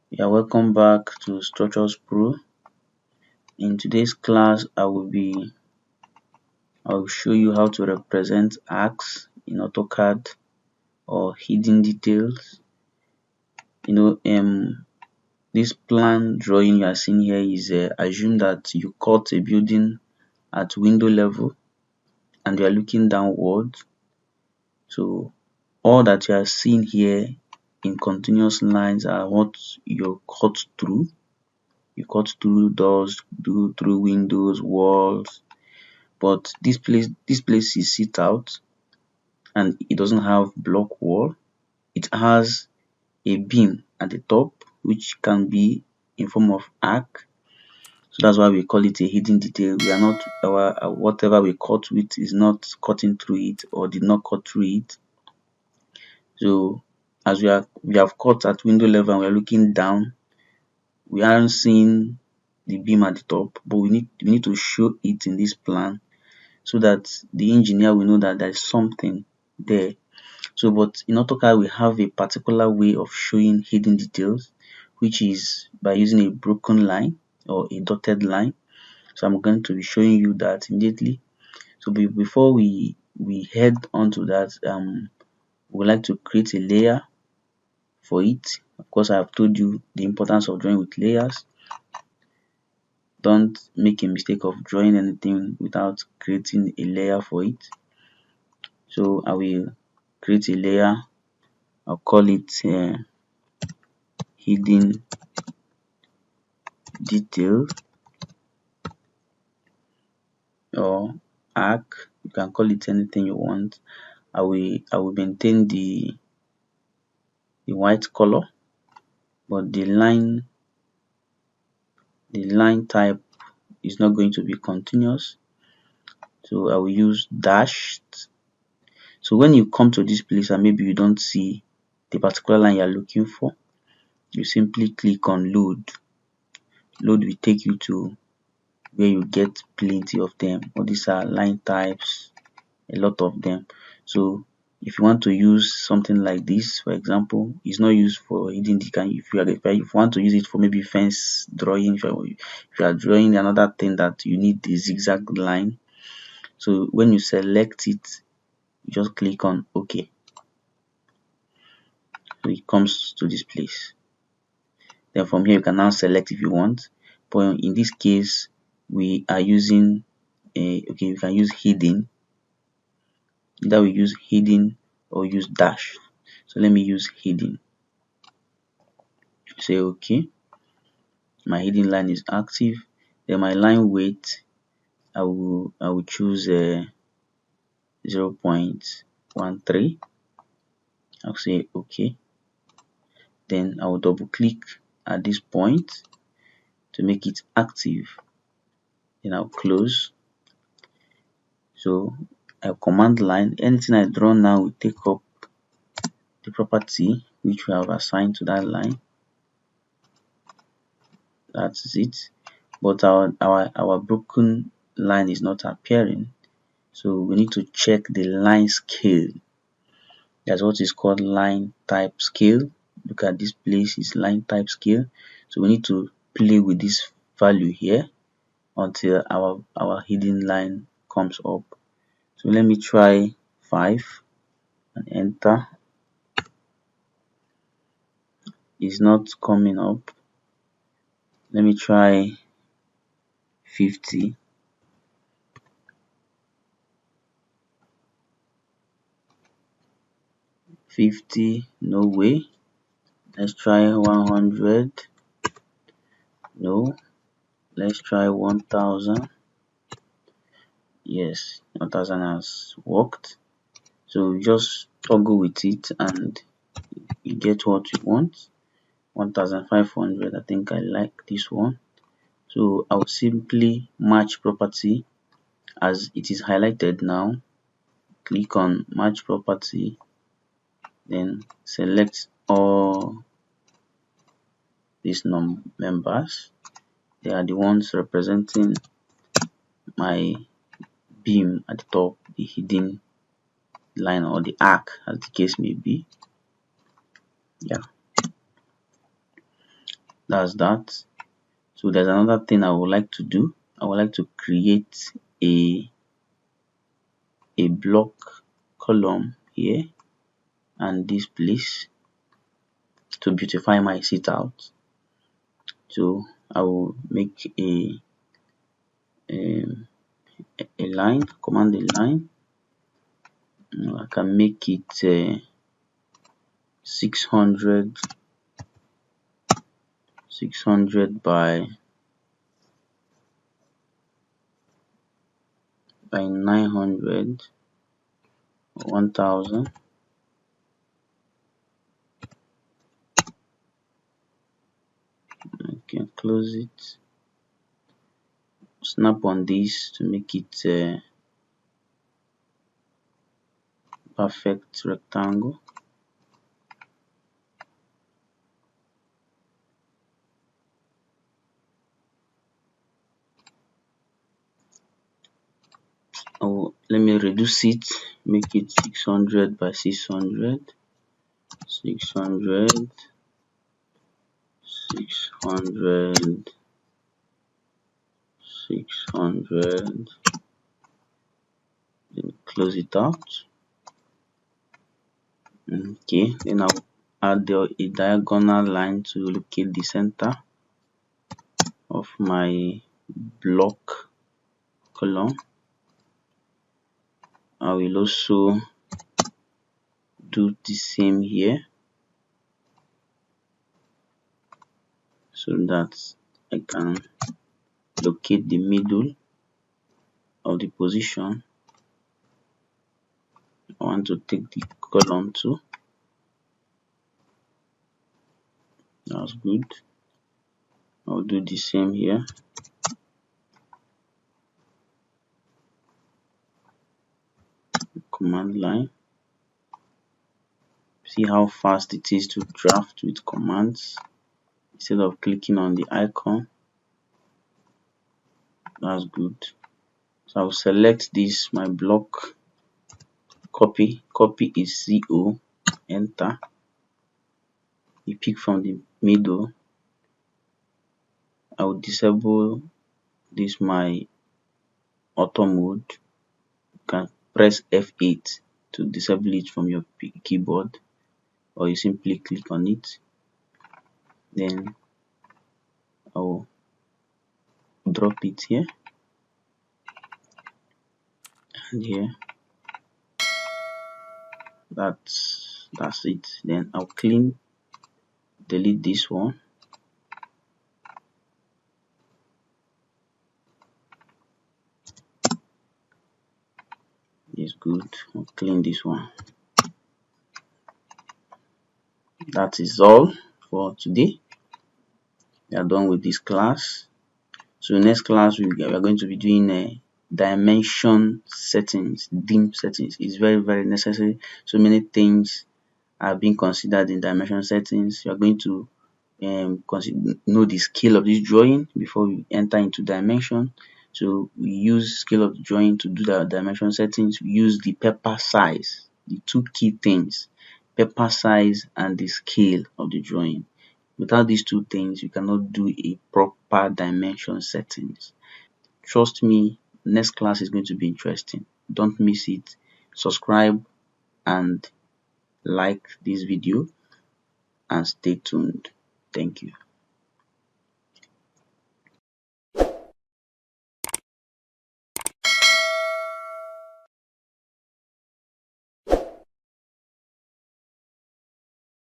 Yeah, welcome back to Structures Pro. In today's class, I'll show you how to represent arcs in AutoCAD or hidden details. This plan drawing you are seeing here is assume that you cut a building at window level and you are looking downwards. So all that you are seeing here in continuous lines are what you cut through. You cut through doors, through windows, walls. But this place is sit out and it doesn't have block wall. It has a beam at the top which can be in form of arc. So that's why we call it a hidden detail. We are not whatever we cut with is not cutting through it or did not cut through it. So as we have cut at window level and we are looking down, we aren't seeing the beam at the top, but we need to show it in this plan so that the engineer will know that there is something there. So, but in AutoCAD, we have a particular way of showing hidden details, which is by using a broken line or a dotted line. So I'm going to be showing you that immediately. So before we head on to that, we would like to create a layer for it. Of course, I have told you the importance of drawing with layers. Don't make a mistake of drawing anything without creating a layer for it. So I will create a layer. I'll call it hidden detail or arc. You can call it anything you want. I will maintain the white color, but the line type is not going to be continuous. So I will use dashed. So when you come to this place and maybe you don't see the particular line you're looking for, you simply click on load. Load will take you to where you get plenty of them. All these are line types, a lot of them. So if you want to use something like this, for example, it's not used for hidden detail. If you want to use it for maybe fence drawing, if you are drawing another thing that you need the zigzag line, so when you select it, you just click on OK. So it comes to this place. Then from here you can now select if you want, but in this case we are using okay, you can use hidden. Either we use hidden or use dash. So let me use hidden. Say okay. My hidden line is active. Then my line weight, I will choose 0.13. I'll say okay. Then I will double click at this point to make it active. Then I'll close. So I command line. Anything I draw now will take up the property which we have assigned to that line. That's it. But our broken line is not appearing. So we need to check the line scale. That's what is called line type scale. Look at this place is line type scale. So we need to play with this value here until our hidden line comes up. So let me try 5 and enter. It's not coming up. Let me try 50. 50, no way. Let's try 100. No. Let's try 1000. Yes, 1000 has worked. So just toggle with it and you get what you want. 1500, I think I like this one. So I'll simply match property as it is highlighted now. Click on match property, then select all these members. They are the ones representing my beam at the top, the hidden line or the arc as the case may be. Yeah. That's that. So there's another thing I would like to do. I would like to create a block column here and this place to beautify my sit out. So I will make um, a line, command a line. I can make it 600 by 900 or 1000. I can close it, snap on this to make it perfect rectangle. Oh, let me reduce it, make it 600 by 600, 600, 600, 600, then close it out. Okay, then I'll add a diagonal line to locate the center of my block column. I will also do the same here so that I can locate the middle of the position I want to take the column to. That's good. I'll do the same here. Command line. See how fast it is to draft with commands instead of clicking on the icon. That's good. So I'll select this, my block, copy is CO, enter. You pick from the middle. I will disable this, my auto mode. You can press F8 to disable it from your keyboard, or you simply click on it. Then I will drop it here and here. That's it. Then I'll delete this one. It's good. I'll clean this one. That is all for today. We are done with this class. So next class we are going to be doing a dimension settings, dim settings. It's very necessary. So many things are being considered in dimension settings. You are going to know the scale of this drawing before we enter into dimension. So we use scale of the drawing to do the dimension settings. We use the paper size, the two key things, paper size and the scale of the drawing. Without these two things, you cannot do a proper dimension settings. Trust me, next class is going to be interesting. Don't miss it. Subscribe and like this video and stay tuned. Thank you.